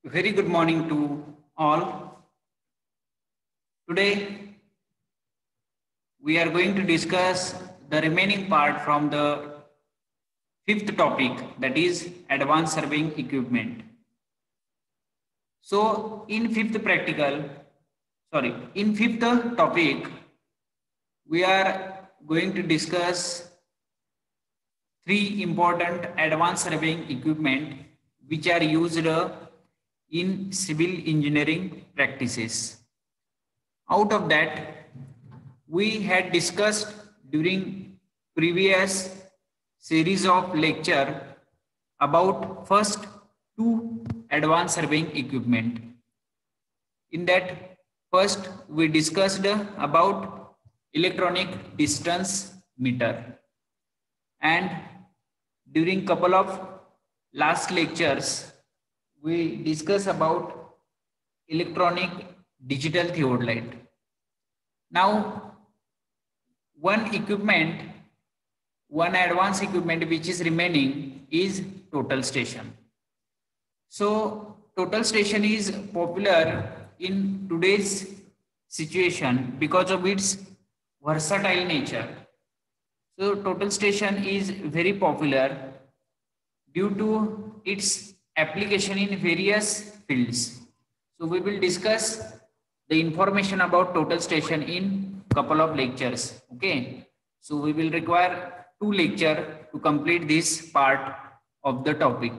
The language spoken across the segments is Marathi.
Very good morning to all. Today we are going to discuss the remaining part from the fifth topic, that is advanced surveying equipment. So in fifth topic, we are going to discuss three important advanced surveying equipment which are used in civil engineering practices. Out of that, we had discussed during previous series of lecture about first two advanced surveying equipment. In that, first we discussed about electronic distance meter, and during couple of last lectures we discussed about electronic digital theodolite. Now one advanced equipment which is remaining is total station. So total station is popular in today's situation because of its versatile nature. So total station is very popular due to its application in various fields. So we will discuss the information about total station in couple of lectures. Okay. So we will require 2 lectures to complete this part of the topic.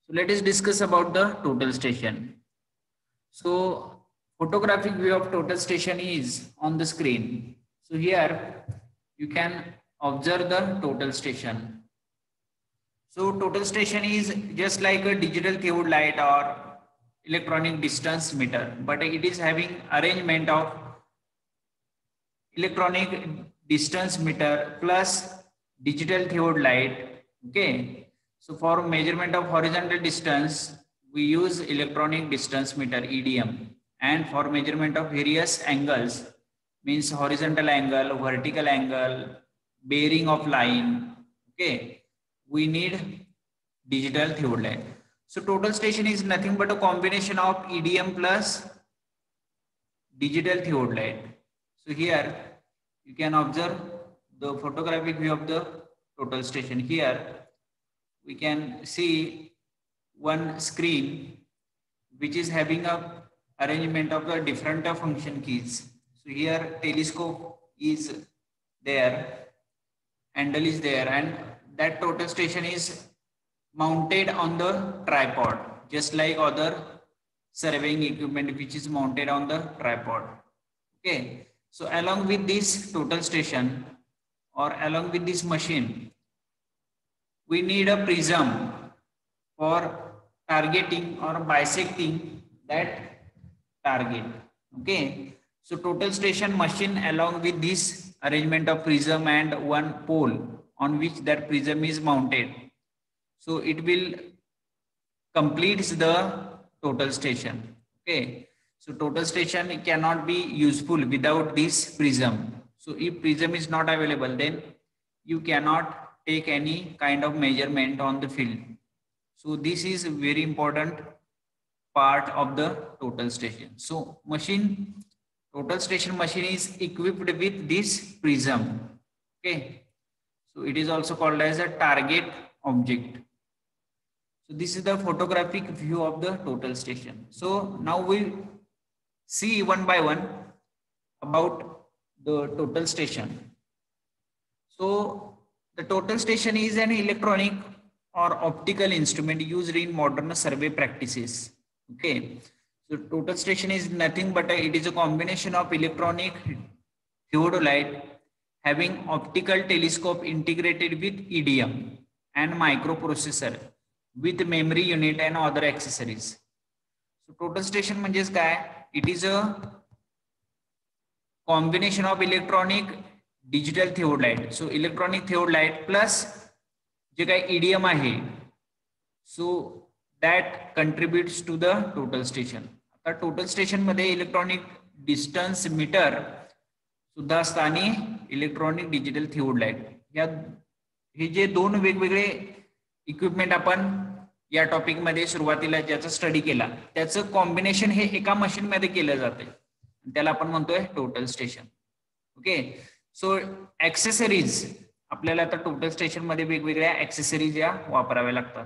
So let us discuss about the total station. So photographic view of total station is on the screen. So here you can observe the total station. So total station is just like a digital theodolite or electronic distance meter, but it is having arrangement of electronic distance meter plus digital theodolite. Okay. So for measurement of horizontal distance, we use electronic distance meter EDM, and for measurement of various angles, means horizontal angle, vertical angle, bearing of line. Okay. We need digital theodolite. So total station is nothing but a combination of EDM plus digital theodolite. So here you can observe the photographic view of the total station. Here we can see one screen which is having a arrangement of the different function keys. So here telescope is there, handle is there, and that total station is mounted on the tripod, just like other surveying equipment which is mounted on the tripod. Okay. So along with this total station or along with this machine, we need a prism for targeting or bisecting that target. Okay. So total station machine along with this arrangement of prism and one pole on which that prism is mounted. So it will complete the total station. Okay. So total station cannot be useful without this prism. So if prism is not available, then you cannot take any kind of measurement on the field. So this is a very important part of the total station. So total station machine is equipped with this prism. Okay. So it is also called as a target object. So this is the photographic view of the total station. So now we see one by one about the total station. So the total station is an electronic or optical instrument used in modern survey practices. Okay. So total station is nothing but it is a combination of electronic theodolite having optical telescope integrated with EDM and microprocessor with memory unit and other accessories. So total station म्हणजेच काय? It is a combination of electronic digital theodolite. So electronic theodolite plus जे काय EDM आहे, so that contributes to the total station. आता total station मध्ये इलेक्ट्रॉनिक डिस्टन्स मीटर सुद्धा असतं आणि इलेक्ट्रॉनिक डिजिटल थिओडलाइट, या हे जे दोन वेगवेगळे इक्विपमेंट आपण या टॉपिक मध्ये सुरुवातीला ज्याचा स्टडी केला त्याचं कॉम्बिनेशन हे एका मशीन मध्ये केलं जाते, त्याला आपण म्हणतोय total station. Okay, so accessories आपल्याला आता टोटल स्टेशन मध्ये वेगवेगळ्या ऍक्सेसरीज या वापराव्या लागतात.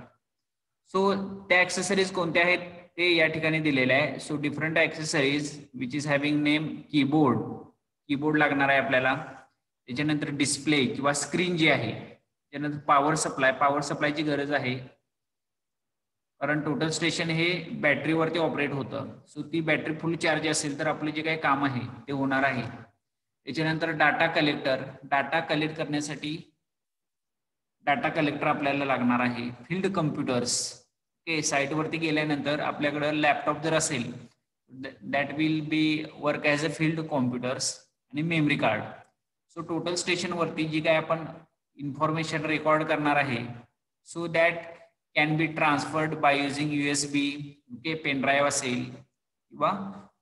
सो त्या ऍक्सेसरीज कोणत्या आहेत ते या ठिकाणी दिलेले आहे. So different accessories which is having name keyboard, keyboard लागणार आहे आपल्याला. त्याच्यानंतर डिस्प्ले किंवा स्क्रीन जी आहे, त्यानंतर पॉवर सप्लायची गरज आहे, कारण टोटल स्टेशन हे बॅटरीवरती ऑपरेट होतं. सो ती बॅटरी फुल चार्ज असेल तर आपले जे काही काम आहे ते होणार आहे. त्याच्यानंतर डाटा कलेक्ट करण्यासाठी डाटा कलेक्टर आपल्याला लागणार आहे. फील्ड कम्प्युटर्स, ओके, साईटवरती गेल्यानंतर आपल्याकडे लॅपटॉप जर असेल that will be work as a field computers. आणि memory card. So total station वरती जी काय आपण इन्फॉर्मेशन रेकॉर्ड करणार आहे, so that can be transferred by using USB, okay, pen drive असेल किंवा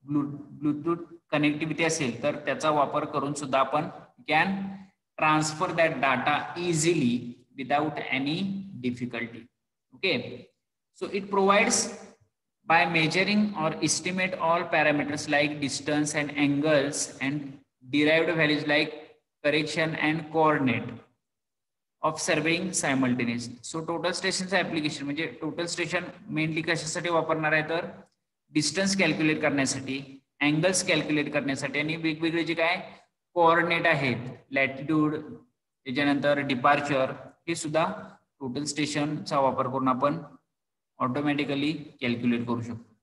ब्लूटूथ कनेक्टिव्हिटी असेल तर त्याचा वापर करून सुद्धा आपण can transfer that data easily without any difficulty. Okay, so it provides by measuring or estimate all parameters like distance and angles and derived values like correction and coordinate of surveying simultaneously. So total station's application म्हणजे टोटल स्टेशन मेनली कशासाठी वापरणार आहे तर डिस्टन्स कॅल्क्युलेट करण्यासाठी, अँगल्स कॅल्क्युलेट करण्यासाठी आणि वेगवेगळे जे काय कोऑर्डिनेट आहेत, लॅटिट्यूड, त्याच्यानंतर डिपार्चर, हे सुद्धा टोटल स्टेशनचा वापर करून आपण ऑटोमॅटिकली कॅल्क्युलेट करू शकतो.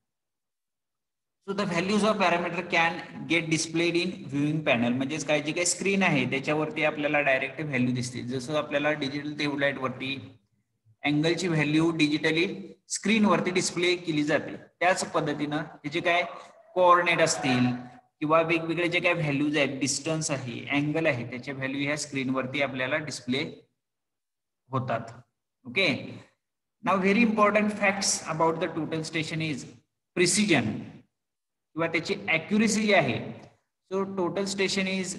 So the values of parameter can get displayed in viewing panel. म्हणजेच काय, जी काही स्क्रीन आहे त्याच्यावरती आपल्याला डायरेक्ट व्हॅल्यू दिसते. जसं आपल्याला डिजिटल टेबलाइट वरती अँगलची व्हॅल्यू डिजिटली स्क्रीनवरती डिस्प्ले केली जाते, त्याच पद्धतीनं हे जे काय कोऑर्डिनेट असतील किंवा वेगवेगळे जे काही व्हॅल्यूज आहेत, डिस्टन्स आहे, अँगल आहे, त्याच्या व्हॅल्यू ह्या स्क्रीनवरती आपल्याला डिस्प्ले होतात. Okay, now very important facts about the total station is precision किंवा त्याची ॲक्युरेसी जी आहे. So total station is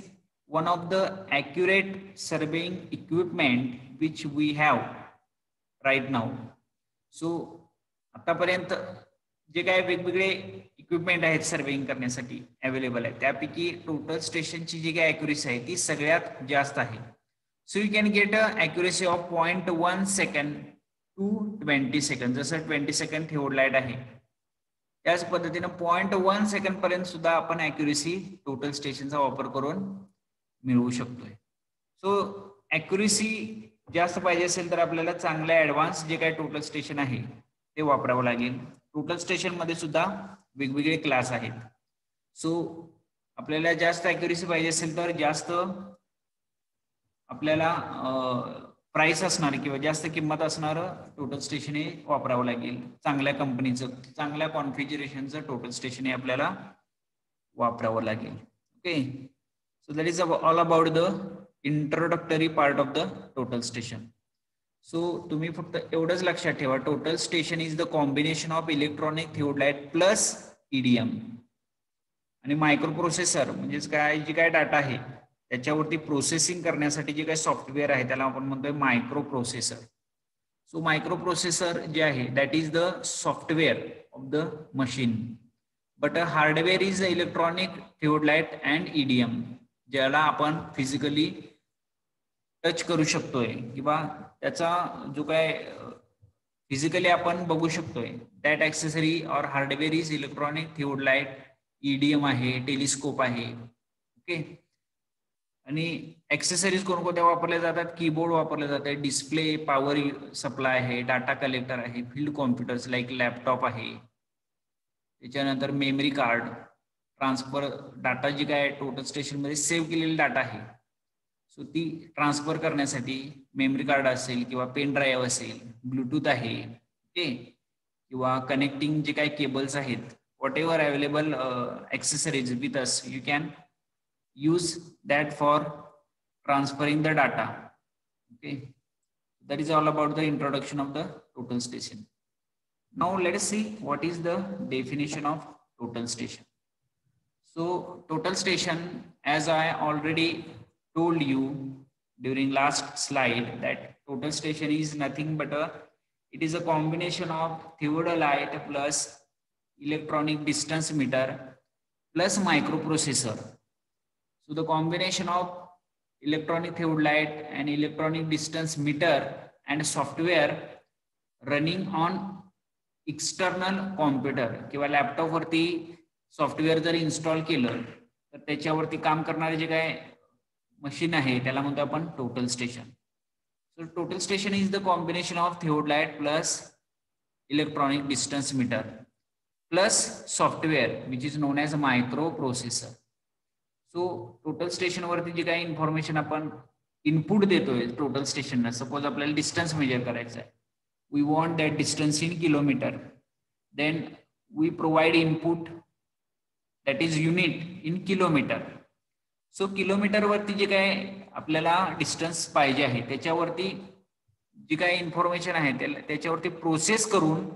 one of the accurate surveying equipment which we have right now. सो आतापर्यंत जे काय वेगवेगळे इक्विपमेंट आहेत सर्वेइंग करण्यासाठी अवेलेबल आहे, त्यापैकी टोटल स्टेशनची जी काय ॲक्युरेसी आहे ती सगळ्यात जास्त आहे. So you can get a accuracy of 0.1 second to 20 second. जसं 20 सेकंड थिओलाइट आहे त्याच पद्धतीनं 0.1 सेकंड पर्यंत सुद्धा आपण ॲक्युरेसी टोटल स्टेशनचा वापर करून मिळवू शकतोय. सो ॲक्युरेसी जास्त पाहिजे असेल तर आपल्याला चांगल्या ऍडव्हान्स जे काही टोटल स्टेशन आहे ते वापरावं लागेल. टोटल स्टेशन मध्ये सुद्धा वेगवेगळे क्लास आहेत. सो आपल्याला जास्त ॲक्युरेसी पाहिजे असेल तर जास्त आपल्याला प्राइस असणार किंवा जास्त किंमत असणार टोटल स्टेशन हे वापरावं लागेल. चांगल्या कंपनीचं, चांगल्या कॉन्फिगरेशनचं टोटल स्टेशन हे आपल्याला वापरावं लागेल. Okay, so that is all about the introductory part of the total station. So तुम्ही फक्त एवढंच लक्षात ठेवा, total station is the combination of electronic theodolite plus EDM आणि मायक्रो प्रोसेसर. म्हणजेच काय, जे काय डाटा आहे त्याच्यावरती प्रोसेसिंग करण्यासाठी जे काही सॉफ्टवेअर आहे त्याला आपण म्हणतोय micro processor. So microprocessor जे आहे that is the software of the machine, but hardware is electronic theodolite and EDM, ज्याला आपण फिजिकली टच करू शकतोय किंवा त्याचा जो काय फिजिकली आपण बघू शकतोय. दॅट ॲक्सेसरी और हार्डवेअर इज इलेक्ट्रॉनिक थिओलाइट, EDM आहे, टेलिस्कोप आहे. ओके, आणि ॲक्सेसरीज कोणकोणत्या वापरल्या जातात, कीबोर्ड वापरले जाते, डिस्प्ले, पॉवर सप्लाय आहे, डाटा कलेक्टर आहे, फील्ड कॉम्प्युटर्स लाईक लॅपटॉप आहे, त्याच्यानंतर मेमरी कार्ड, ट्रान्सफर डाटा जी काय टोटल स्टेशन मध्ये सेव्ह केलेली डाटा आहे सो ती ट्रान्सफर करण्यासाठी मेमरी कार्ड असेल किंवा पेन ड्राईव्ह असेल, ब्लूटूथ आहे, ओके, किंवा कनेक्टिंग जे काही केबल्स आहेत, what ever available accessories with us, you can use that for transferring the data. Okay, that is all about the introduction of the total station. Now let us see what is the definition of total station. So total station, as I already told you during last slide, that total station is nothing but a It is a combination of theodolite plus electronic distance meter plus microprocessor. So the combination of electronic theodolite and electronic distance meter and software running on external computer किंवा लॅपटॉप वरती सॉफ्टवेअर जर इन्स्टॉल केलं तर त्याच्यावरती काम करणारे जे काय मशीन आहे त्याला म्हणतो आपण total station. So total station is the combination of theodolite plus electronic distance meter plus software which is known as micro processor. So total station वरती जे काही इन्फॉर्मेशन आपण इनपुट देतोय टोटल स्टेशनला, सपोज आपल्याला डिस्टन्स मेजर करायचं आहे, we want that distance in kilometer, then we provide input that is unit in kilometer. So kilometre वरती जे काय आपल्याला डिस्टन्स पाहिजे आहे त्याच्यावरती जी काय इन्फॉर्मेशन आहे त्याच्यावरती प्रोसेस करून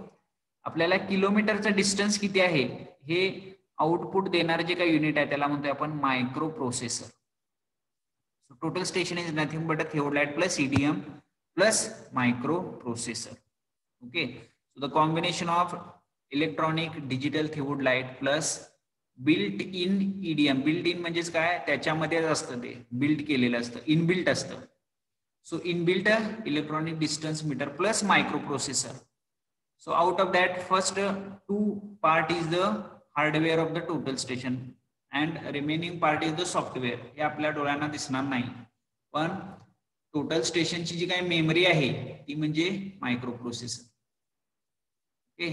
आपल्याला किलोमीटरचा डिस्टन्स किती आहे हे आउटपुट देणारे जे काही युनिट आहे त्याला म्हणतोय आपण micro processor. So total station is nothing but a theodolite plus EDM plus microprocessor. Okay, so the combination of electronic digital theodolite plus built in EDM. built in म्हणजेच काय, त्याच्यामध्ये असतं ते बिल्ड केलेलं असतं, इनबिल्ट असतं. So inbuilt electronic distance meter plus microprocessor. So out of that first 2 part is the hardware of the total station and remaining part is the software. हे आपल्या डोळ्यांना दिसणार नाही, पण टोटल स्टेशनची जी काही मेमरी आहे ती म्हणजे मायक्रोप्रोसेसर. ओके,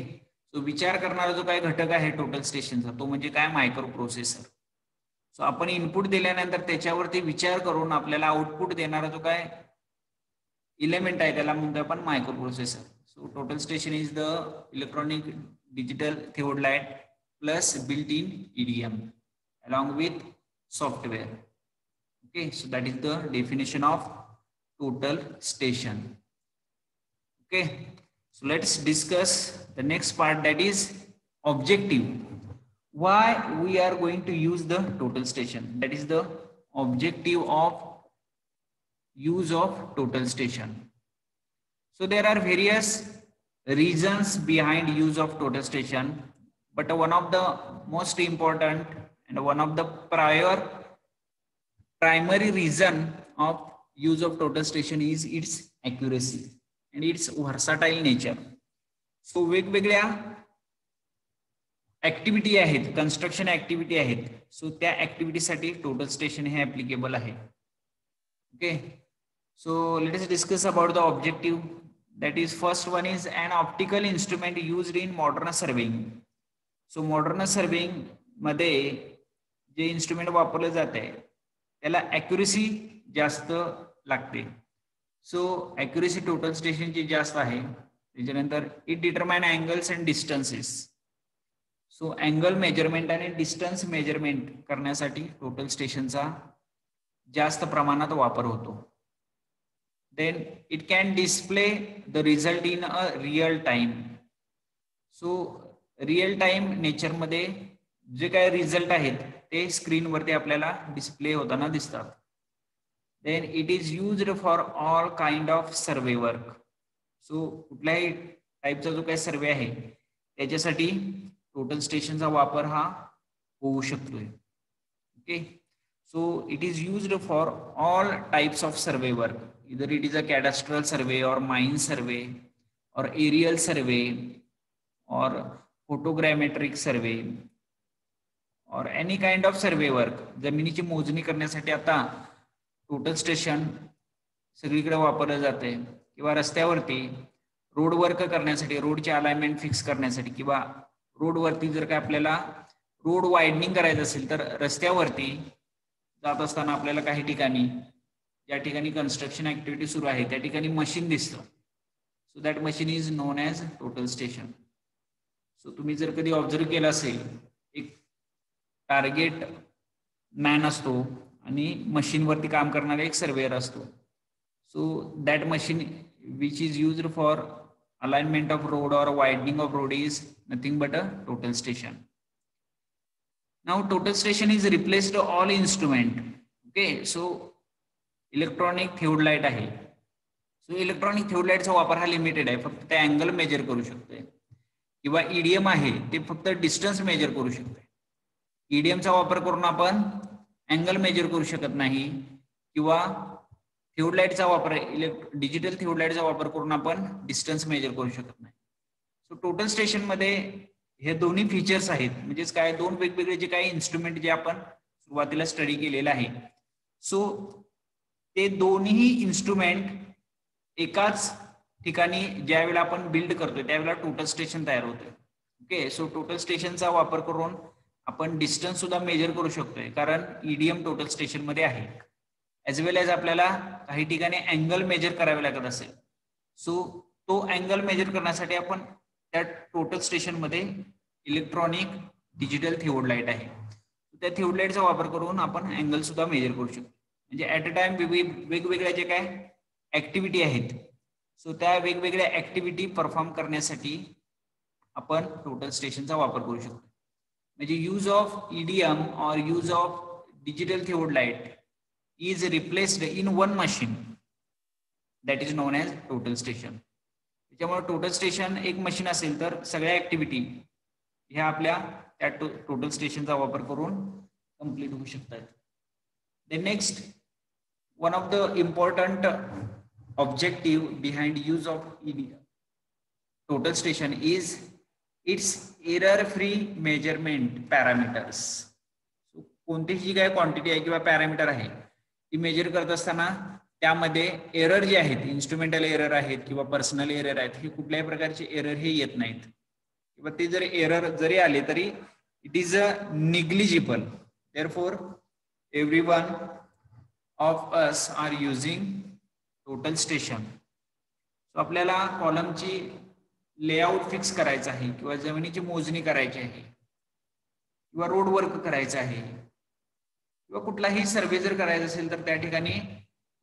सो विचार करणारा जो काही घटक आहे टोटल स्टेशनचा तो म्हणजे काय, मायक्रोप्रोसेसर. सो आपण इनपुट दिल्यानंतर त्याच्यावरती विचार करून आपल्याला आउटपुट देणारा जो काय इलेमेंट आहे त्याला म्हणतो आपण microprocessor. So total station is the electronic digital theodolite plus built in EDM along with software. Okay, so that is the definition of total station. Okay, so let's discuss the next part, that is objective. Why we are going to use the total station, that is the objective of use of total station. So there are various reasons behind use of total station, but one of the most important and one of the primary reason of use of total station is its accuracy and its versatile nature. So वेगवेगळ्या ऍक्टिव्हिटी आहेत, कन्स्ट्रक्शन ऍक्टिव्हिटी आहेत, सो त्या ऍक्टिव्हिटीसाठी टोटल स्टेशन हे ऍप्लिकेबल आहे. Okay, so let us discuss about the objective. That is first one is an optical instrument used in modern surveying. So modern surveying मध्ये जे इन्स्ट्रुमेंट वापरलं जात आहे त्याला ऍक्युरेसी जास्त लागते. सो ऍक्युरेसी टोटल स्टेशनची जास्त आहे. त्याच्यानंतर it determine angles and distances. So angle measurement आणि डिस्टन्स मेजरमेंट करण्यासाठी टोटल स्टेशनचा जास्त प्रमाणात वापर होतो. Then it can display the result in a real time. So real time नेचरमध्ये जे काय रिझल्ट आहेत ते स्क्रीनवरती आपल्याला डिस्प्ले होताना दिसतात. Then it is used for all kind of survey work. So कुठल्याही टाईपचा जो काही सर्वे आहे त्याच्यासाठी टोटल स्टेशनचा वापर हा होऊ शकतोय. Okay, so it is used for all types of survey work. इधर इट इज अ कॅडॅस्ट्रल सर्वे और माइन सर्वे और एरियल सर्वे और फोटोग्रामेट्रिक सर्वे और any kind of survey work. जमिनीची मोजणी करण्यासाठी आता टोटल स्टेशन सगळीकडे वापरलं जाते, किंवा रस्त्यावरती रोड वर्क करण्यासाठी, रोडचे अलाइनमेंट फिक्स करण्यासाठी, किंवा रोडवरती जर काय आपल्याला रोड वाइडनिंग करायचं असेल तर रस्त्यावरती जात असताना आपल्याला काही ठिकाणी ज्या ठिकाणी कन्स्ट्रक्शन ऍक्टिव्हिटी सुरू आहे त्या ठिकाणी मशीन दिसतं. So that machine is non as total station. So तुम्ही जर कधी ऑब्झर्व केलं असेल, एक टार्गेट मॅन असतो आणि मशीनवरती काम करणारा एक सर्वेअर असतो. So that machine which is used for alignment of road और widening of road is nothing but a total station. Now total station is replaced all instrument. Okay, so electronic theodolite आहे. सो इलेक्ट्रॉनिक थिओडालाइटचा वापर हा लिमिटेड आहे, फक्त ते अँगल मेजर करू शकतोय. किंवा ईडीएम आहे ते फक्त डिस्टन्स मेजर करू शकतोय. ईडीएमचा वापर करून आपण अँगल मेजर करू शकत नाही, किंवा थिओडालाइटचा वापर डिजिटल थिओडालाइटचा वापर करून आपण डिस्टन्स मेजर करू शकत नाही. सो टोटल स्टेशन मध्ये हे दोन्ही फीचर्स आहेत, म्हणजेच काय दोन वेगवेगळे जे काही इन्स्ट्रुमेंट जे आपण सुरुवातीला स्टडी केलेलं आहे. सो ते दोन्ही इन्स्ट्रुमेंट एकाच ठिकाणी ज्या वेळेला आपण बिल्ड करतोय त्यावेळेला टोटल स्टेशन तयार होतोय. ओके, सो टोटल स्टेशनचा वापर करून आपण डिस्टन्स सुद्धा मेजर करू शकतोय, कारण ईडीएम टोटल स्टेशन मध्ये आहे. ऍज वेल एज आपल्याला काही ठिकाणी अँगल मेजर करावे लागत असेल, सो तो अँगल मेजर करण्यासाठी आपण त्या टोटल स्टेशन मध्ये इलेक्ट्रॉनिक डिजिटल थिओडालाइट आहे, त्या थिओडालाइटचा वापर करून आपण अँगल सुद्धा मेजर करू शकतो. म्हणजे ऍट अ टाइम वेगवेगळ्या जे काय ऍक्टिव्हिटी आहेत, सो त्या वेगवेगळ्या ऍक्टिव्हिटी परफॉर्म करण्यासाठी आपण टोटल स्टेशनचा वापर करू शकतो. म्हणजे यूज ऑफ ईडीएम और use of digital theodolite is replaced in one machine that is known as total station. त्याच्यामुळे टोटल स्टेशन एक मशीन असेल तर सगळ्या ऍक्टिव्हिटी ह्या आपल्या त्या टोटल स्टेशनचा वापर करून कंप्लीट होऊ शकतात. The next one of the important objective behind use of EDM total station is its error free measurement parameters. कोणतीही जी काय क्वांटिटी आहे किंवा पॅरामीटर आहे ती मेजर करत असताना त्यामध्ये एरर जे आहेत, इन्स्ट्रुमेंटल एरर आहेत किंवा पर्सनल एरर आहेत, हे कुठल्याही प्रकारचे एरर हे येत नाहीत, किंवा ते जर एरर जरी आले तरी it is a negligible. Therefore everyone of us are using total station. So आपल्याला कॉलमची लेआउट फिक्स करायचं आहे, किंवा जमिनीची मोजणी करायची आहे, किंवा रोड वर्क करायचं आहे, किंवा कुठलाही सर्वे जर करायचा असेल तर त्या ठिकाणी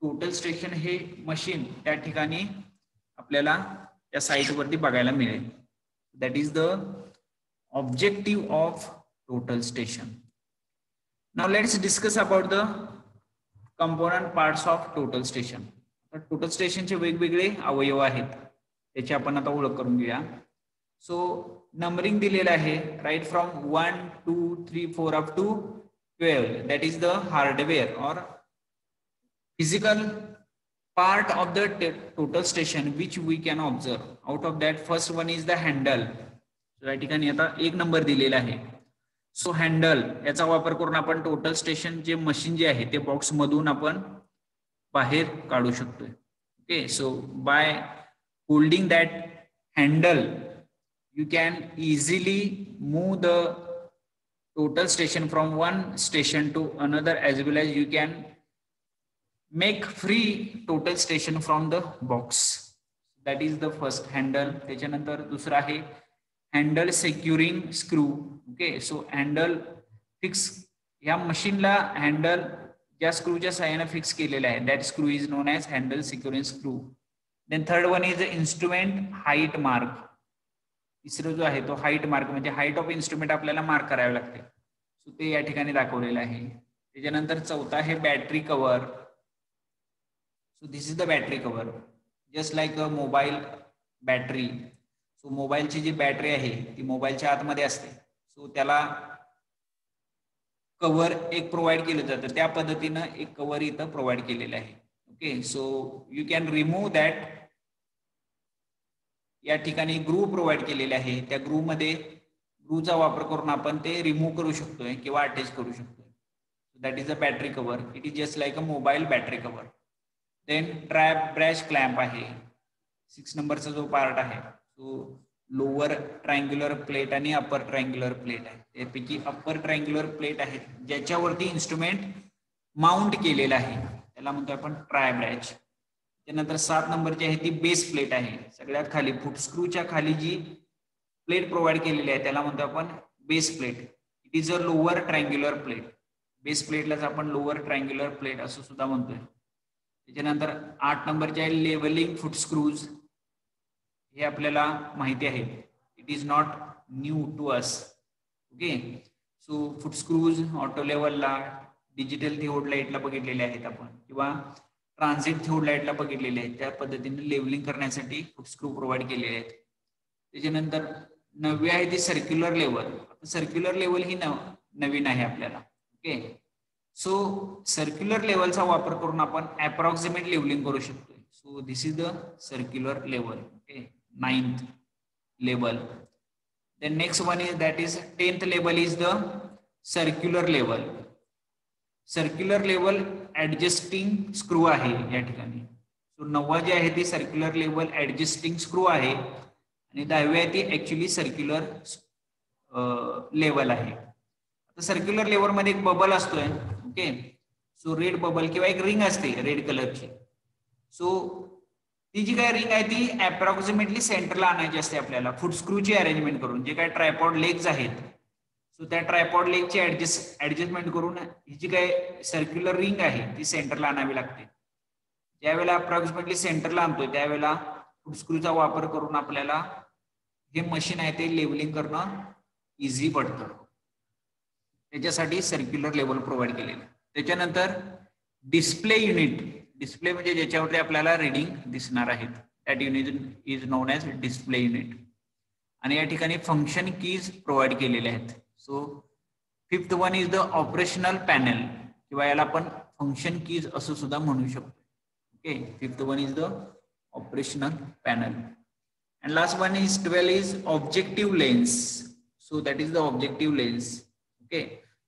टोटल स्टेशन हे मशीन त्या ठिकाणी आपल्याला त्या साईटवरती बघायला मिळेल. That is the objective of total station. Now let's discuss about the component parts of total station. Total स्टेशनचे वेगवेगळे अवयव आहेत, त्याची आपण आता ओळख करून घेऊया. सो नंबरिंग दिलेलं आहे, right from 1 2 3 4 up to 12. That is the hardware or physical part of the total station which we can observe. Out of that, first one is the handle. So या ठिकाणी आता एक नंबर दिलेला आहे. सो हँडल याचा वापर करून आपण टोटल स्टेशन जे मशीन जे आहे ते बॉक्स मधून आपण बाहेर काढू शकतोय. Okay, so by holding that handle you can easily move the total station from one station to another, as well as you can make free total station from the box. That is the first handle. त्याच्यानंतर दुसरा आहे handle securing screw. Okay, so handle fix या मशीनला हँडल ज्या स्क्रूच्या साहाय्याने फिक्स केलेला आहे, that screw is known as handle securing screw. Then third one is the instrument height mark. तिसरा जो आहे तो हाईट मार्क, म्हणजे हाईट ऑफ इन्स्ट्रुमेंट आपल्याला मार्क करावे लागते, सो ते या ठिकाणी दाखवलेलं आहे. त्याच्यानंतर चौथा आहे battery cover. So this is the battery cover, just like a mobile battery. So मोबाईलची जी बॅटरी आहे ती मोबाईलच्या आतमध्ये असते, सो त्याला कव्हर एक प्रोव्हाइड केलं जातं, त्या पद्धतीनं एक कव्हर इथं प्रोव्हाइड केलेलं आहे. Okay, so you can remove that. या ठिकाणी ग्रू प्रोव्हाइड केलेले आहे, त्या ग्रूमध्ये ग्रूचा वापर करून आपण ते रिमूव्ह करू शकतोय किंवा अटॅच करू शकतोय. That is a battery cover. It is just like a mobile battery cover. Then tribrach clamp आहे, 6 नंबरचा जो पार्ट आहे तो लोअर ट्रायंग्युलर प्लेट आणि अपर ट्रायंग्युलर प्लेट आहे. त्यापैकी अपर ट्रायंग्युलर प्लेट आहे ज्याच्यावरती इन्स्ट्रुमेंट माउंट केलेला आहे, त्याला म्हणतो आपण ट्राय ब्रश. त्यानंतर 7 नंबरची आहे ती बेस प्लेट आहे, सगळ्यात खाली फुट स्क्रूच्या खाली जी प्लेट प्रोव्हाइड केलेली आहे त्याला म्हणतो आपण base plate. It is a lower triangular plate. Base प्लेटलाच आपण लोअर ट्रायंग्युलर प्लेट असं सुद्धा म्हणतोय. त्याच्यानंतर 8 नंबरचे आहे लेवलिंग फुट स्क्रूज. हे आपल्याला माहिती आहे, it is not new to us. Okay, so foot screws auto लेवलला, डिजिटल थिओडालाइटला बघितलेले आहेत आपण, किंवा ट्रान्झिट थिओड लाईटला बघितलेले आहेत त्या पद्धतीने लेवलिंग करण्यासाठी फुटस्क्रू प्रोव्हाइड केलेले आहेत. त्याच्यानंतर 9वी आहे ती सर्क्युलर लेवल. सर्क्युलर लेवल ही नवीन आहे आपल्याला. ओके, सो सर्क्युलर लेवलचा वापर करून आपण अप्रॉक्सिमेट लेवलिंग करू शकतो. So this is the circular level. Okay, 9th level. The next one is that is 10th level is the circular level. Circular level adjusting screw आहे या ठिकाणी. सो 9वा जे आहे ती सर्क्युलर लेवल ऍडजस्टिंग स्क्रू आहे आणि 10वी आहे ती ऍक्च्युली सर्क्युलर लेवल आहे. आता सर्क्युलर लेवल मध्ये एक बबल असतोय. ओके, सो रेड बबल किंवा एक रिंग असते रेड कलरची. सो ती जी काय रिंग आहे ती अप्रॉक्सिमेटली सेंटरला आणायची असते आपल्याला फुटस्क्रूची अरेंजमेंट करून. जे काय ट्रायपॉड लेग्स आहेत सो त्या ट्रायपॉड लेगची ऍडजस्टमेंट करून ही जी काय सर्क्युलर रिंग आहे ती सेंटरला आणावी लागते. ज्यावेळेला अप्रॉक्सिमेटली सेंटरला आणतोय त्यावेळेला फुटस्क्रूचा वापर करून आपल्याला हे मशीन आहे ते लेवलिंग करणं इझी पडतं. त्याच्यासाठी सर्क्युलर लेवल प्रोव्हाइड केलेलं. त्याच्यानंतर डिस्प्ले युनिट. डिस्प्ले म्हणजे ज्याच्यावरती आपल्याला रीडिंग दिसणार आहेत. That unit is non as display unit. आणि या ठिकाणी फंक्शन कीज प्रोव्हाइड केलेले आहेत. So 5th one is the operational panel किंवा याला आपण फंक्शन कीज असं सुद्धा म्हणू शकतो. Okay, 5th one is the operational panel. And last one is 12 is objective lens. So that is the objective lens. Okay,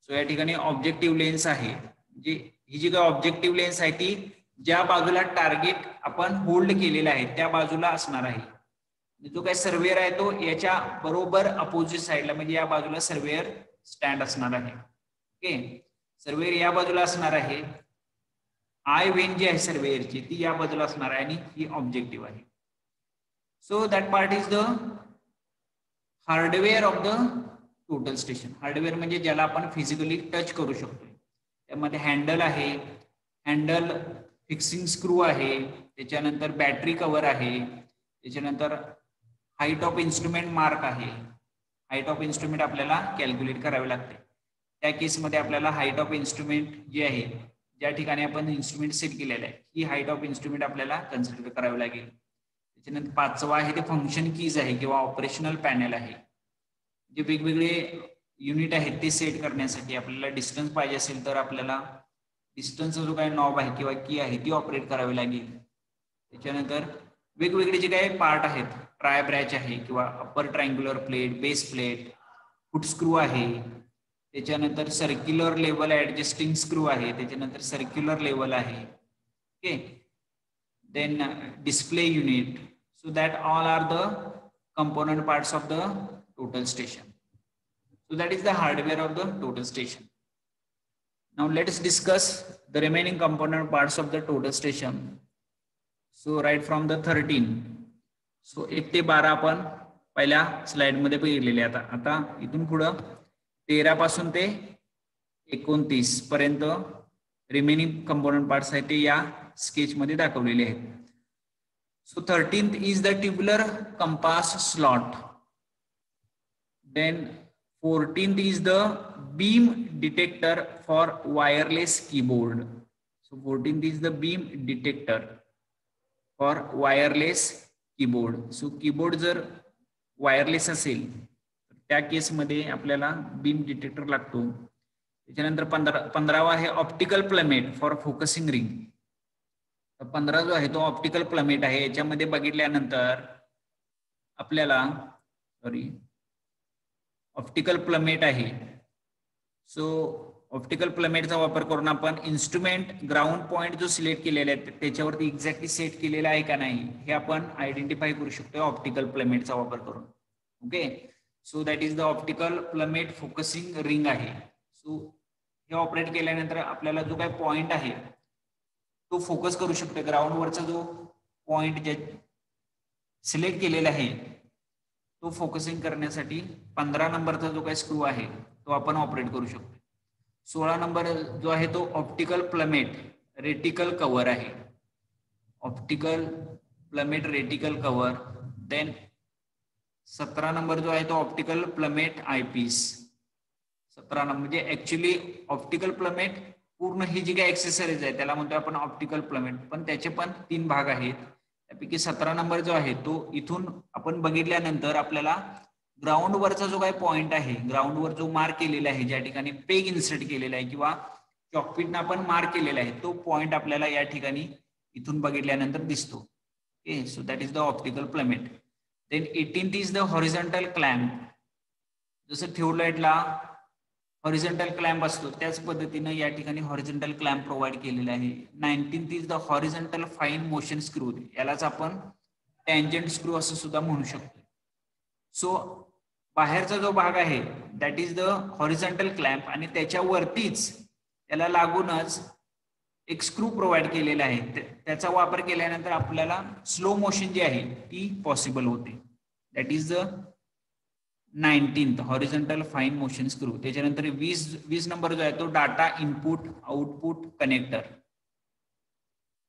so या ठिकाणी ऑब्जेक्टिव्ह लेन्स आहे. म्हणजे ही जी काय ऑब्जेक्टिव्ह लेन्स आहे ती ज्या बाजूला टार्गेट आपण होल्ड केलेला आहे त्या बाजूला असणार आहे. जो काही सर्वेअर आहे तो याच्या बरोबर अपोजिट साईडला म्हणजे या बाजूला सर्वेअर स्टँड असणार आहे. ओके, सर्वेअर या बाजूला असणार आहे. आय वेन जी आहे सर्वेअरची ती या बाजूला असणार आहे आणि ही ऑब्जेक्टिव्ह आहे. So that part is the hardware of the total station. Hardware म्हणजे ज्याला आपण फिजिकली टच करू शकतो. त्यामध्ये हँडल आहे, हँडल फिक्सिंग स्क्रू आहे, त्याच्यानंतर बॅटरी कव्हर आहे, त्याच्यानंतर हाईट ऑफ इन्स्ट्रुमेंट मार्क आहे. हाईट ऑफ इन्स्ट्रुमेंट आपल्याला कॅल्क्युलेट करावे लागते. त्या केसमध्ये आपल्याला हाईट ऑफ इन्स्ट्रुमेंट जी आहे ज्या ठिकाणी आपण इन्स्ट्रुमेंट सेट केलेलं आहे ही हाईट ऑफ इन्स्ट्रुमेंट आपल्याला कन्सिडर करावी लागेल. त्याच्यानंतर 5वा आहे ते फंक्शन कीज आहे किंवा ऑपरेशनल पॅनल आहे. जे वेगवेगळे युनिट आहेत ते सेट करण्यासाठी आपल्याला डिस्टन्स पाहिजे असेल तर आपल्याला डिस्टन्सचा जो काही नॉब आहे किंवा की आहे ती ऑपरेट करावी लागेल. त्याच्यानंतर वेगवेगळे जे काही पार्ट आहेत ट्राय ब्रॅच आहे किंवा upper triangular plate, base plate, footscrew आहे, त्याच्यानंतर सर्क्युलर लेवल ऍडजस्टिंग स्क्रू आहे, त्याच्यानंतर सर्क्युलर लेवल आहे. Okay, then display unit. So that all are the component parts of the total station. So that is the hardware of the total station. Now let us discuss the remaining component parts of the total station. So right from the 13. So 1 ते 12 आपण पहिल्या स्लाइड मध्ये बघितलेले. आता इथून पुढं 13 पासून ते 29 पर्यंत रिमेनिंग कंपोनंट पार्ट्स आहेत ते या स्केच मध्ये दाखवलेले आहेत. So 13th is the tubular compass slot. Then 14th is the beam detector for wireless keyboard. So 14th is the beam detector for wireless keyboard. So keyboard जर wireless असेल तर त्या केस मध्ये आपल्याला बीम डिटेक्टर लागतो. त्याच्यानंतर 15वा आहे optical plummet for focusing ring. 15 जो आहे तो ऑप्टिकल प्लमेट आहे. याच्यामध्ये बघितल्यानंतर आपल्याला ऑप्टिकल प्लमेट आहे. सो ऑप्टिकल प्लमेटचा वापर करून आपण इन्स्ट्रुमेंट ग्राउंड पॉइंट जो सिलेक्ट केलेला आहे त्याच्यावरती एक्झॅक्टली सेट केलेला आहे का नाही हे आपण आयडेंटिफाय करू शकतो ऑप्टिकल प्लमेटचा वापर करून. Okay, so that is the optical plummet focusing ring आहे. सो हे ऑपरेट केल्यानंतर आपल्याला जो काही पॉइंट आहे तो फोकस करू शकतो. ग्राउंड वरचा जो पॉइंट जे सिलेक्ट केलेला आहे तो फोकसिंग करण्यासाठी 15 नंबरचा जो काही स्क्रू आहे तो आपण ऑपरेट करू शकतो. 16 नंबर जो आहे तो ऑप्टिकल प्लमेट रेटिकल कव्हर आहे. Optical plummet reticle cover. Then 17 number जो आहे तो ऑप्टिकल प्लमेट आयपीस. 17 नंबर म्हणजे ऍक्च्युली ऑप्टिकल प्लमेट पूर्ण ही जी काही एक्सेसरीज आहे त्याला म्हणतो आपण ऑप्टिकल प्लमेट, पण त्याचे पण 3 भाग आहेत. त्यापैकी 17 नंबर जो आहे तो इथून आपण बघितल्यानंतर आपल्याला ग्राउंड वरचा जो काही पॉइंट आहे, ग्राउंड वर जो मार्क केलेला आहे, ज्या ठिकाणी पेग इन्सर्ट केलेला आहे किंवा चॉकपीटनं आपण मार्क केलेला आहे, तो पॉइंट आपल्याला या ठिकाणी इथून बघितल्यानंतर दिसतो. Okay, so that is the optical plummet. Then 18th is the horizontal clamp. जसं थिओलाइटला हॉरिझॉन्टल क्लॅम्प असतो त्याच पद्धतीनं या ठिकाणी हॉरिझॉन्टल क्लॅम्प प्रोव्हाइड केलेला आहे. 19th is the horizontal fine motion screw. यालाच आपण टँजंट स्क्रू असं सुद्धा म्हणू शकतो. सो बाहेरचा जो भाग आहे that is the horizontal clamp आणि त्याच्यावरतीच त्याला लागूनच एक स्क्रू प्रोव्हाइड केलेला आहे. त्याचा वापर केल्यानंतर आपल्याला स्लो मोशन जी आहे ती पॉसिबल होते. That is the 19th horizontal fine motion screw. त्याच्यानंतर 20 नंबर जो आहे तो data input output connector.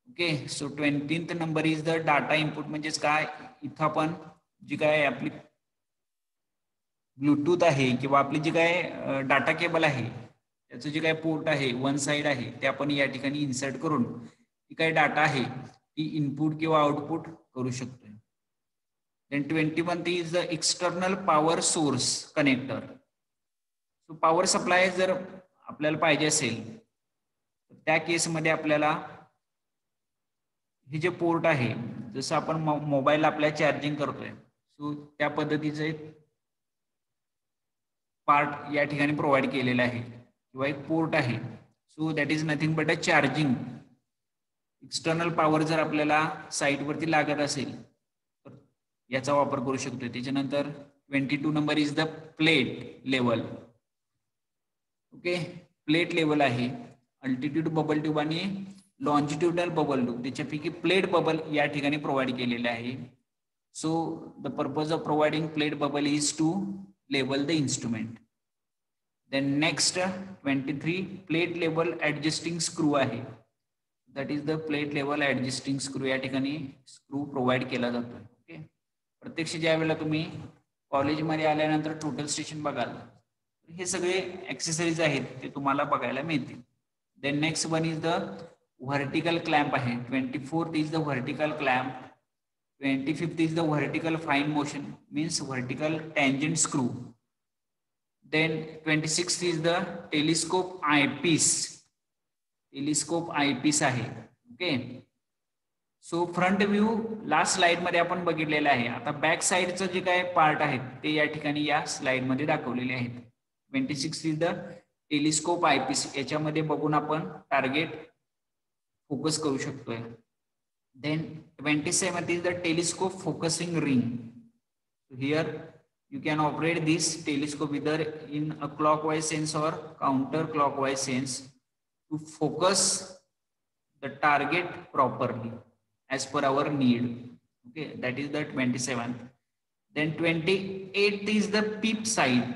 Okay, so 20th number is the data input. म्हणजेच काय, इथं आपण जी काय आपली ब्लूटूथ आहे किंवा आपली जी काय डाटा केबल आहे त्याचं जे काय पोर्ट आहे, वन साइड आहे, ते आपण या ठिकाणी इन्सर्ट करून ती काय डाटा आहे ती इनपुट किंवा आउटपुट करू शकतोय. Then 21th is the external power source connector. So power supply जर आपल्याला पाहिजे असेल तर त्या केसमध्ये आपल्याला हे जे पोर्ट आहे, जसं आपण मोबाईल आपल्या चार्जिंग करतोय, सो त्या पद्धतीचे पार्ट या ठिकाणी प्रोव्हाइड केलेला आहे किंवा एक पोर्ट आहे. So that is nothing but a charging. External power जर आपल्याला साईटवरती लागत असेल तर याचा वापर करू शकतो. त्याच्यानंतर 22 number is the plate level. Okay, plate level आहे. अल्टिट्यूड बबल ट्यूब आणि लॉन्जिट्युडल बबल ट्यूब, त्याच्यापैकी प्लेट बबल या ठिकाणी प्रोव्हाइड केलेले आहे. So the purpose of providing plate bubble is to level the instrument. Then next 23 plate level adjusting screw आहे. That is the plate level adjusting screw. या ठिकाणी स्क्रू प्रोव्हाइड केला जातो. ओके, प्रत्यक्ष ज्या वेळेला तुम्ही कॉलेजमध्ये आल्यानंतर टोटल स्टेशन बघाल हे सगळे ऍक्सेसरीज आहेत ते तुम्हाला बघायला मिळतील. Then next one is the vertical clamp आहे. 24th is the vertical clamp. 25th is the vertical fine motion means vertical tangent screw. Then 26th is the telescope eyepiece. Telescope eyepiece आहे. Okay, so front view last slide मध्ये आपण बघितलेला आहे. आता बॅक साइडचं जे काय पार्ट आहेत ते या ठिकाणी या स्लाइड मध्ये दाखवलेले आहेत. 26 इज द टेलिस्कोप आयपीस. याच्यामध्ये बघून आपण टार्गेट फोकस करू शकतोय. Then 27th is the telescope focusing ring. Here you can operate this telescope either in a clockwise sense or counterclockwise sense to focus the target properly as per our need. Okay, that is the 27th. Then 28th is the peep sight.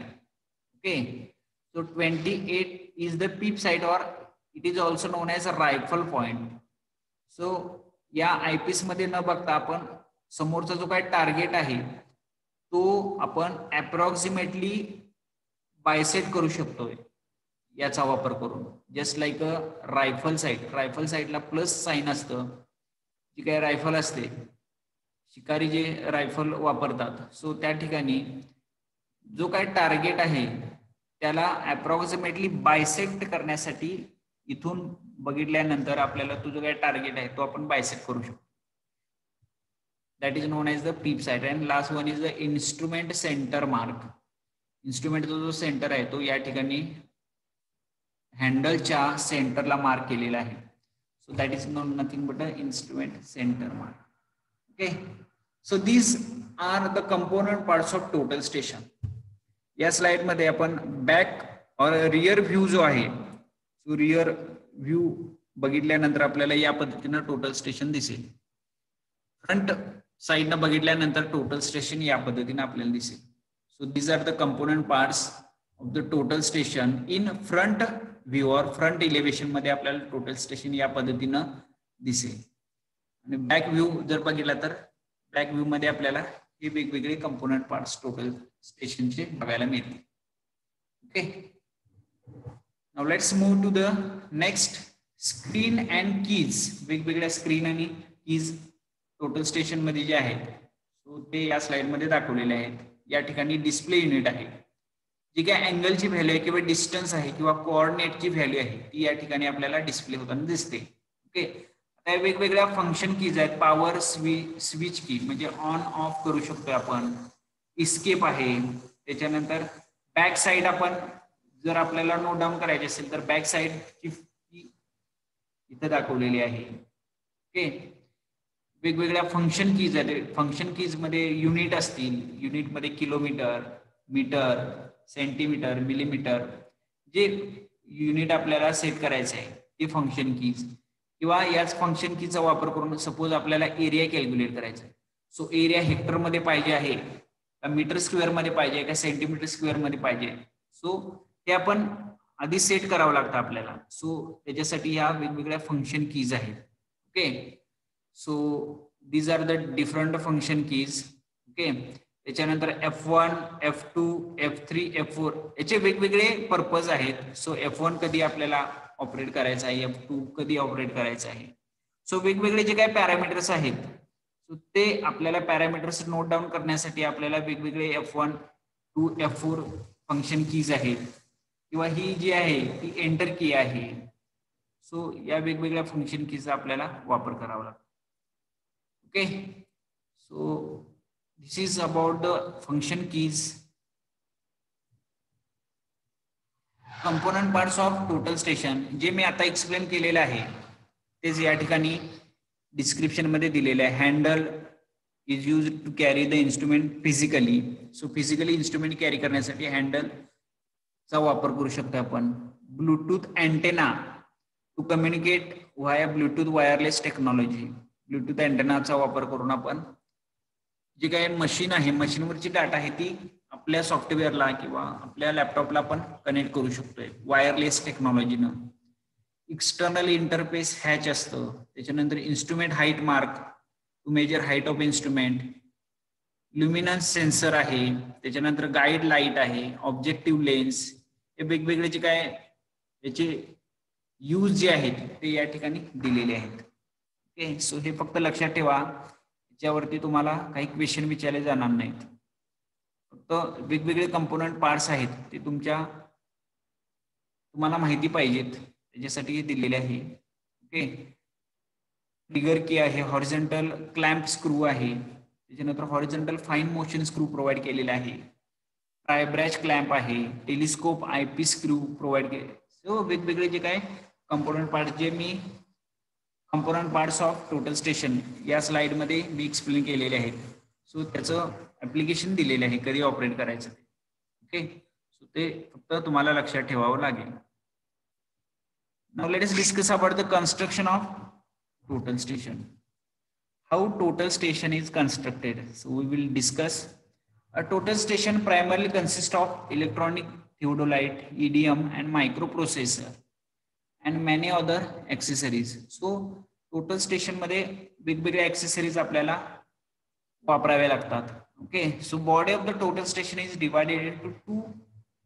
Okay, so 28 is the peep sight or it is also known as a rifle point. So या आयपीस मध्ये न बघता आपण समोरचा जो काय टार्गेट आहे तो आपण अप्रॉक्सिमेटली बायसेट करू शकतोय याचा वापर करून. जस्ट लाईक अ रायफल साईट. रायफल साईटला प्लस साईन असतं. जी काही रायफल असते, शिकारी जे रायफल वापरतात, सो त्या ठिकाणी जो काय टार्गेट आहे त्याला अप्रॉक्सिमेटली बायसेक्ट करण्यासाठी इथून बघितल्यानंतर आपल्याला तो जो काय टार्गेट आहे तो आपण बायसेक्ट करू शकतो. That is known as the peep sight. And last one is the instrument center mark. Instrument जो सेंटर आहे तो या ठिकाणी हँडलच्या सेंटरला मार्क केलेला आहे. So that is nothing but a instrument centre mark. Okay, so these are the component parts of total station. या स्लाइड मध्ये आपण बॅक और रियर व्ह्यू जो आहे, सो रियर व्ह्यू बघितल्यानंतर आपल्याला या पद्धतीनं टोटल स्टेशन दिसेल. फ्रंट साइडनं बघितल्यानंतर टोटल स्टेशन या पद्धतीने आपल्याला दिसेल. So these are the component parts of the total station in front view or front elevation मध्ये आपल्याला टोटल स्टेशन या पद्धतीनं दिसेल. आणि बॅक व्ह्यू जर बघितला तर बॅक व्ह्यू मध्ये आपल्याला हे वेगवेगळे कंपोनंट पार्ट्स टोटल स्टेशनचे बघायला मिळतील. Okay, now let's move to the next screen and keys. वेगवेगळ्या स्क्रीन आणि कीज टोटल स्टेशन मध्ये जे आहेत सो ते या स्लाइड मध्ये दाखवलेले आहेत. या ठिकाणी डिस्प्ले युनिट आहे. जी काय अँगलची व्हॅल्यू आहे किंवा डिस्टन्स आहे किंवा कोऑर्डिनेटची व्हॅल्यू आहे ती या ठिकाणी आपल्याला डिस्प्ले होताना दिसते. ओके, आता वेगवेगळ्या फंक्शन कीज आहेत. पॉवर स्विच की म्हणजे ऑन ऑफ करू शकतो आपण. इस्केप आहे. त्याच्यानंतर बॅक साइड आपण जर आपल्याला नोट डाऊन करायचे असेल तर बॅक साइड ची इथे दाखवलेली आहे. ओके, वेगवेगळ्या फंक्शन कीज आहेत. फंक्शन कीज मध्ये युनिट असतील. युनिट मध्ये किलोमीटर, मीटर, सेंटीमीटर, मिलीमीटर जे युनिट आपल्याला सेट करायचं आहे ते फंक्शन कीज. किंवा याच फंक्शन कीचा वापर करून सपोज आपल्याला एरिया कॅल्क्युलेट करायचा आहे. सो एरिया हेक्टर मध्ये पाहिजे आहे का मीटर स्क्वेअर मध्ये पाहिजे का सेंटीमीटर स्क्वेअर मध्ये पाहिजे. सो ते आपण आधी सेट करावं लागतं आपल्याला. सो त्याच्यासाठी ह्या वेगवेगळ्या फंक्शन कीज आहेत. Okay, so these are the different function keys. Okay, त्याच्यानंतर F1, F2, F3, F4 याचे वेगवेगळे पर्पज आहेत. सो F1 कधी आपल्याला ऑपरेट करायचं आहे, F2 कधी ऑपरेट करायचं आहे. सो वेगवेगळे जे काही पॅरामीटर्स आहेत सो ते आपल्याला पॅरामीटर्स नोट डाऊन करण्यासाठी आपल्याला वेगवेगळे F1 to F4 function keys आहेत किंवा ही जी आहे ती एंटर की आहे. सो या वेगवेगळ्या फंक्शन कीचा आपल्याला वापर करावा लागतो. Okay, so this is about the function keys. Component parts of total station जे मी आता एक्सप्लेन केलेलं आहे तेच या ठिकाणी डिस्क्रिप्शन मध्ये दिलेलं आहे. Handle is use to carry the instrument physically. So physically instrument carry करण्यासाठी हँडल चा वापर करू शकतो आपण. Bluetooth antenna to communicate via Bluetooth wireless technology. Bluetooth अँटेनाचा वापर करून आपण जे काही मशीन आहे मशीनवरची डाटा आहे ती आपल्या सॉफ्टवेअरला किंवा आपल्या लॅपटॉपला आपण कनेक्ट करू शकतोय वायरलेस टेक्नॉलॉजीनं. एक्सटर्नल इंटरफेस हॅच असतं. त्याच्यानंतर instrument height mark to measure height of instrument. Luminance sensor आहे. त्याच्यानंतर गाईड लाईट आहे. Objective lens. हे वेगवेगळे जे काय याचे यूज जे आहेत ते या ठिकाणी दिलेले आहेत. ओके, सो हे फक्त लक्षात ठेवा. त्याच्यावरती तुम्हाला काही क्वेश्चन विचारले जाणार नाहीत. फक्त वेगवेगळे कंपोनंट पार्ट्स आहेत ते तुम्हाला माहिती पाहिजेत त्याच्यासाठी हे दिलेले आहे. ओके, ट्रिगर की आहे. हॉरिझॉन्टल क्लॅम्प स्क्रू आहे. त्याच्यानंतर horizontal fine motion screw provide केलेला आहे. ट्रायब्रॅच क्लॅम्प आहे. टेलिस्कोप आयपी स्क्रू प्रोव्हाइड केले. सो वेगवेगळे जे काय कंपोनंट पार्ट जे मी component parts of total station या स्लाइड मध्ये मी एक्सप्लेन केलेले आहेत. सो त्याचं ऍप्लिकेशन दिलेलं आहे कधी ऑपरेट करायचं ते. ओके, सो ते फक्त तुम्हाला लक्षात ठेवावं लागेल. Now let us discuss about the construction of total station. How total station is constructed. So we will discuss. A total station primarily consists of electronic theodolite, EDM and microprocessor and many other accessories. So total station मध्ये वेगवेगळे accessories आपल्याला वापरावे लागतात. Okay, so body of the total station is divided into two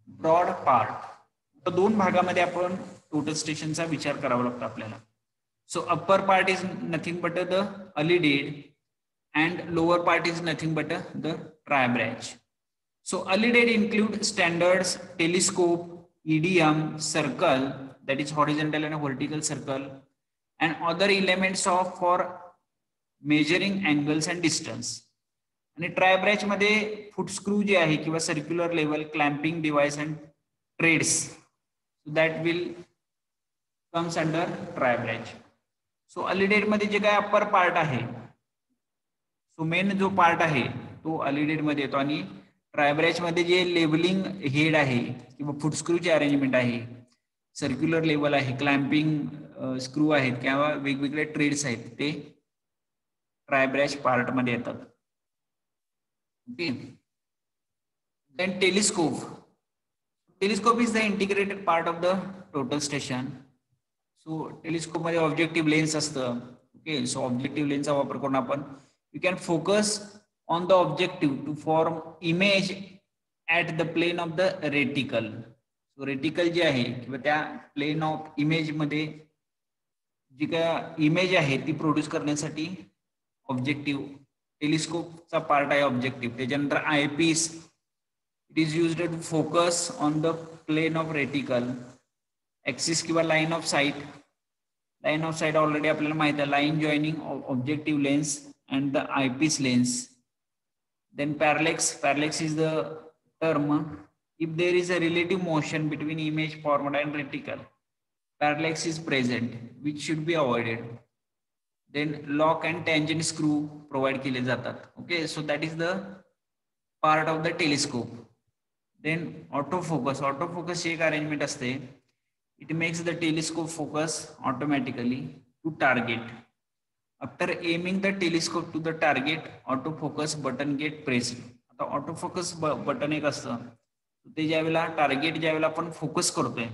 broad part. तर दोन भागामध्ये आपण total stationचा विचार करावा लागतो आपल्याला. So upper part is nothing but the early and lower part is nothing but the tri-branch. So early date include standards, telescope, EDM, circle, that is horizontal and vertical circle, and other elements of for measuring angles and distance. आणि tri-branch मध्ये foot screw जे आहे किंवा circular level clamping device and treads, so that will comes under tri-branch. So early date मध्ये जे काय upper part आहे सो मेन जो पार्ट आहे तो अलिडेट मध्ये येतो. आणि ट्रायब्रॅच मध्ये जे लेबलिंग हेड आहे किंवा फुटस्क्रूचे अरेंजमेंट आहे, सर्क्युलर लेवल आहे, क्लॅम्पिंग स्क्रू आहेत किंवा वेगवेगळे ट्रेड्स आहेत ते ट्रायब्रॅच पार्ट मध्ये येतात. Okay, then telescope. Telescope is the integrated part of the total station. So telescope मध्ये ऑब्जेक्टिव्ह लेन्स असतं. ओके, सो ऑब्जेक्टिव्ह लेन्सचा वापर करून आपण you can focus on the objective to form image at the plane of the reticle. So reticle जे आहे किंवा त्या प्लेन ऑफ इमेज मध्ये जी काय इमेज आहे ती प्रोड्यूस करण्यासाठी ऑब्जेक्टिव्ह टेलिस्कोपचा पार्ट आहे ऑब्जेक्टिव्ह. त्याच्यानंतर eyepiece, it is used to focus on the plane of reticle. Axis किंवा line of sight. Line of sight already आपल्याला माहित आहे, line joining objective lens and the eyepiece lens. Then parallax is the term if there is a relative motion between image format and reticle. Parallax is present, which should be avoided. Then lock and tangent screw provide केले जातात. Okay, so that is the part of the telescope. Then autofocus एक arrangement असते. It makes the telescope focus automatically to target. After aiming the telescope to the target, autofocus button get pressed. आता ऑटोफोकस बटन एक असतं, ते ज्यावेळेला टार्गेट ज्यावेळेला आपण फोकस करतोय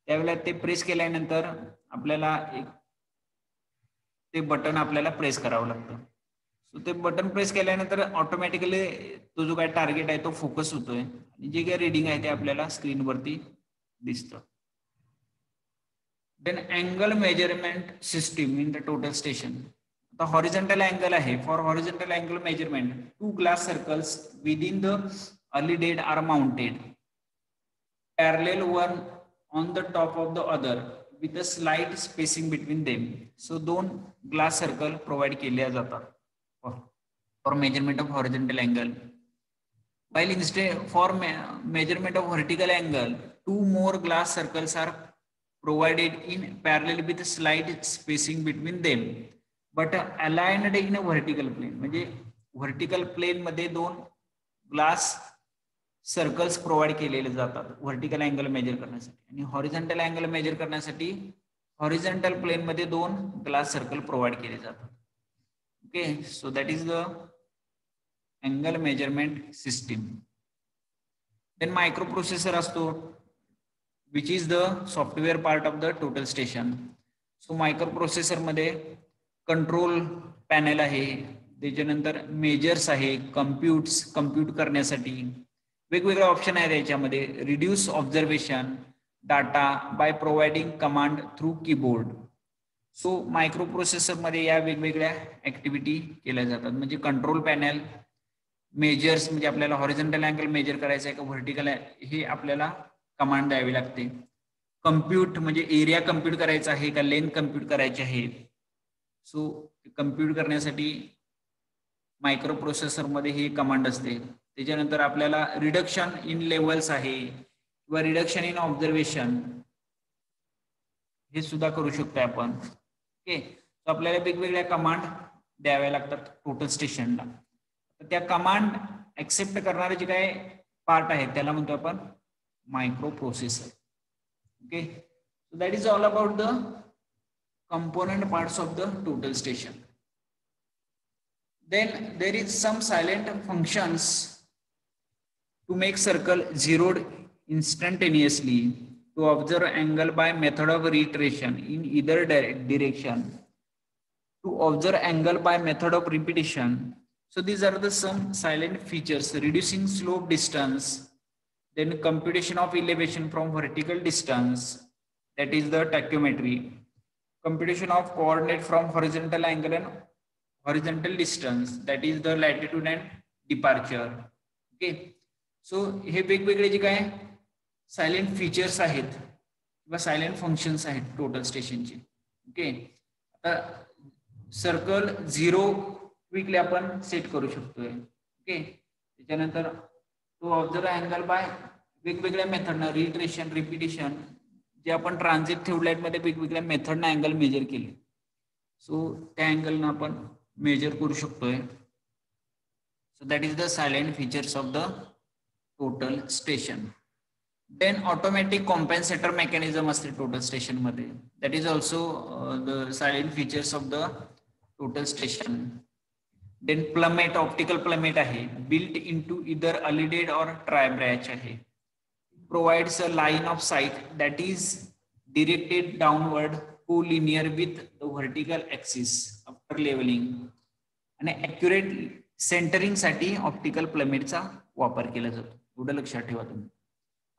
त्यावेळेला ते प्रेस केल्यानंतर आपल्याला एक ते बटन आपल्याला प्रेस करावं लागतं. सो ते बटन प्रेस केल्यानंतर ऑटोमॅटिकली तो जो काय टार्गेट आहे तो फोकस होतोय आणि जे काही रीडिंग आहे ते आपल्याला स्क्रीनवरती दिसतं. Then angle measurement system in the total station. The horizontal angle आहे. For horizontal angle measurement, two glass circles within the early date are mounted parallel one on the top of the other with a slight spacing between them. So दोन glass circle provide केल्या जातात for measurement of horizontal angle. While instead for measurement of vertical angle, two more glass circles are provided in parallel with a slight spacing between them but aligned in a vertical plane. म्हणजे व्हर्टिकल प्लेन मध्ये दोन ग्लास सर्कल्स प्रोव्हाइड केलेले जातात व्हर्टिकल अँगल मेजर करण्यासाठी, आणि हॉरिझॉन्टल अँगल मेजर करण्यासाठी हॉरिझॉन्टल प्लेन मध्ये दोन ग्लास सर्कल प्रोव्हाइड केले जातात. Okay, so that is the angle measurement system. Then micro processor असतो, which is the software part of the total station. So microprocessor मध्ये कंट्रोल पॅनल आहे, त्याच्यानंतर मेजर्स आहे, कम्प्यूट करण्यासाठी वेगवेगळे ऑप्शन आहेत याच्यामध्ये. Reduce observation data by providing command through keyboard. So microprocessor मध्ये या वेगवेगळ्या ऍक्टिव्हिटी केल्या जातात. म्हणजे कंट्रोल पॅनल, मेजर्स म्हणजे आपल्याला हॉरिझॉन्टल अँगल मेजर करायचं आहे का व्हर्टिकल हे आपल्याला कमांड द्यावी लागते. कम्प्यूट म्हणजे एरिया कम्प्यूट करायचा आहे का लेंथ कम्प्यूट करायची आहे. सो कम्प्यूट करण्यासाठी मायक्रोप्रोसेसर मध्ये ही कमांड असते. त्याच्यानंतर आपल्याला रिडक्शन इन लेवल्स आहे किंवा रिडक्शन इन ऑब्झर्वेशन हे सुद्धा करू शकतो आपण. ओके, सो आपल्याला वेगवेगळ्या कमांड द्याव्या लागतात टोटल स्टेशनला. त्या कमांड ऍक्सेप्ट करणारे जे काय पार्ट आहे त्याला म्हणतो आपण microprocessor. Okay, so that is all about the component parts of the total station. Then there is some silent functions to make circle zeroed instantaneously, to observe angle by method of reiteration in either direction, to observe angle by method of repetition. So these are the some silent features: reducing slope distance, then computation of elevation from vertical distance, that is the tachymetry, computation of coordinate from horizontal angle and horizontal distance, that is the latitude and departure. Okay, so हे वेगवेगळे जे काय सायलेंट फीचर्स आहेत किंवा सायलेंट फंक्शन्स आहेत टोटल स्टेशनचे. ओके, आता सर्कल 0 क्विकली आपण सेट करू शकतोय. ओके, त्याच्यानंतर तो ऑब्झर्व अँगल बाय वेगवेगळ्या मेथडनं रिट्रेशन रिपिटेशन जे आपण ट्रान्झिट थिओलाइट मध्ये वेगवेगळ्या मेथडनं अँगल मेजर केले. सो त्या अँगलनं आपण मेजर करू शकतोय. So that is the silent features of the total station. Then automatic compensator mechanism असते टोटल स्टेशन मध्ये. That is also the silent features of the total station. Then plummet, optical plummet आहे, built into either alidade or tribrach आहे. Provides a line of sight that is directed downward collinear with the vertical axis after leveling. आणि accurate centering साठी ऑप्टिकल प्लमेटचा वापर केला जातो. एवढं लक्षात ठेवा तुम्ही.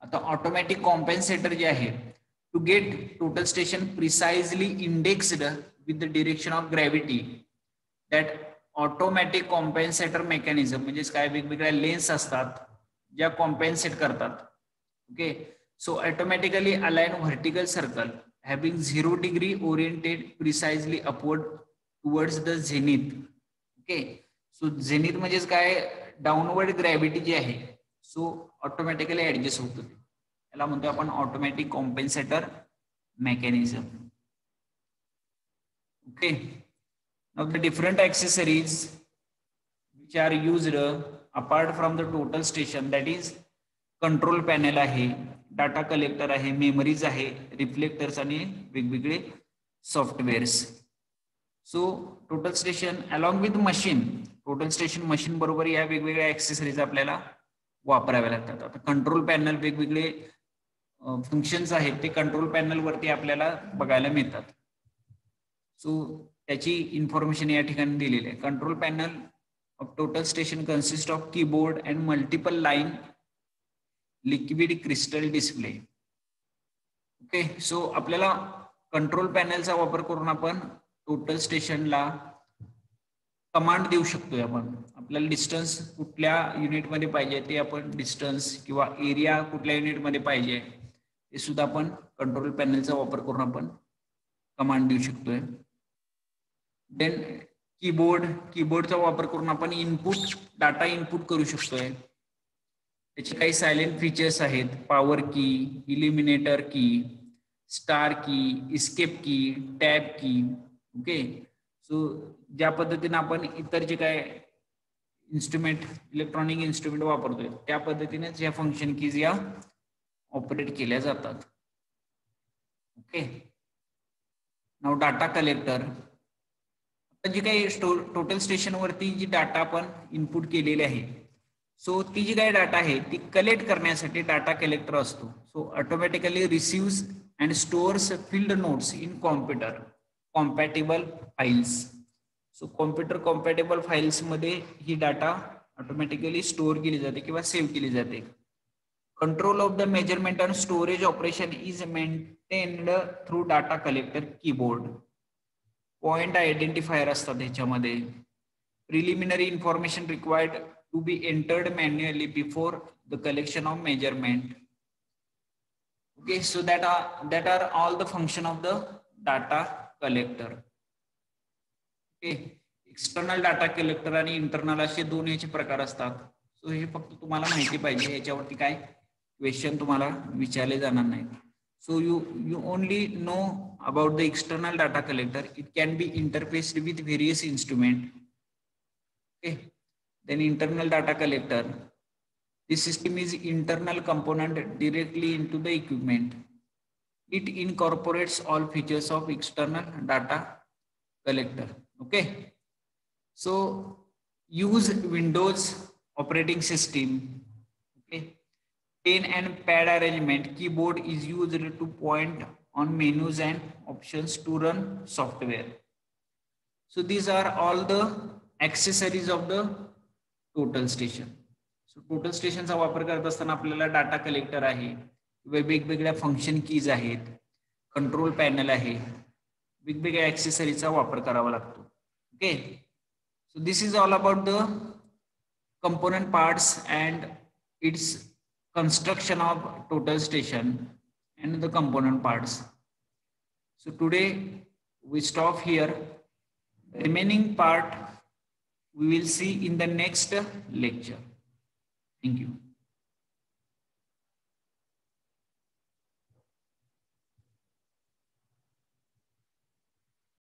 आता ऑटोमॅटिक कॉम्पेन्सेटर जे आहे, to get total station precisely indexed with the direction of gravity, that automatic compensator mechanism म्हणजे काय, वेगवेगळ्या लेन्स असतात ज्या कॉम्पेन्सेट करतात. Okay, so automatically align vertical circle having 0 degree oriented precisely upward towards the zenith. Okay, so zenith म्हणजेच काय, डाऊनवर्ड ग्रॅव्हिटी जी आहे, सो ऑटोमॅटिकली ऍडजस्ट होतो. याला म्हणतो आपण automatic compensator mechanism. Okay, now the different accessories which are used apart from the total station, that is control panel आहे, डाटा कलेक्टर आहे, मेमरीज आहे, रिफ्लेक्टर्स आणि वेगवेगळे softwares. So total station along with machine, total station machine बरोबर या वेगवेगळ्या ऍक्सेसरीज आपल्याला वापराव्या लागतात. आता कंट्रोल पॅनल वेगवेगळे फंक्शन्स आहेत ते कंट्रोल पॅनल वरती आपल्याला बघायला मिळतात. सो त्याची इन्फॉर्मेशन या ठिकाणी दिलेली आहे. Control panel of total station consist of keyboard and multiple line liquid crystal display. Okay, so आपल्याला कंट्रोल पॅनलचा वापर करून आपण टोटल स्टेशनला कमांड देऊ शकतोय. आपण आपल्याला डिस्टन्स कुठल्या युनिटमध्ये पाहिजे ते आपण डिस्टन्स किंवा एरिया कुठल्या युनिटमध्ये पाहिजे ते सुद्धा आपण कंट्रोल पॅनलचा वापर करून आपण कमांड देऊ शकतोय. देन कीबोर्डचा वापर करून आपण डाटा इनपुट करू शकतोय. त्याचे काही सायलेंट फीचर्स आहेत, पॉवर की, इलिमिनेटर की, स्टार की, इस्केप की, टॅब की. ओके, सो ज्या पद्धतीने आपण इतर जे काय इन्स्ट्रुमेंट, इलेक्ट्रॉनिक इन्स्ट्रुमेंट वापरतोय त्या पद्धतीनेच या फंक्शन कीज या ऑपरेट केल्या जातात. Okay, now data collector. आता जी काही टोटल स्टेशन वरती जी डाटा आपण इनपुट केलेली आहे, सो ती जी काही डाटा आहे ती कलेक्ट करण्यासाठी डाटा कलेक्टर असतो. So automatically receives and stores field notes in computer compatible files. So computer compatible files मध्ये ही डाटा ऑटोमॅटिकली स्टोअर केली जाते किंवा सेव्ह केली जाते. Control of the measurement and storage operation is maintained through data collector keyboard. Point identifier असतात ह्याच्यामध्ये. Preliminary information required to be entered manually before the collection of measurement. Okay, so that are all the function of the data collector. Okay, external data collector आणि इंटरनल असे दोन याचे प्रकार असतात. सो हे फक्त तुम्हाला माहिती पाहिजे, याच्यावरती काय क्वेश्चन तुम्हाला विचारले जाणार नाहीत. So you only know about the external data collector. It can be interfaced with various instrument. Okay. Then internal data collector. This system is internal component directly into the equipment. It incorporates all features of external data collector. Okay. So use Windows operating system. Okay. Pen and pad arrangement. Keyboard is used to point on menus and options to run software. So these are all the accessories of the total station. So total स्टेशनचा वापर करत असताना आपल्याला डाटा कलेक्टर आहे, वेगवेगळ्या फंक्शन कीज आहेत, कंट्रोल पॅनल आहे, वेगवेगळ्या ऍक्सेसरीजचा वापर करावा लागतो. Okay, so this is all about the component parts and it's construction of total station and the component parts. So today we stop here. The remaining part we will see in the next lecture. Thank you.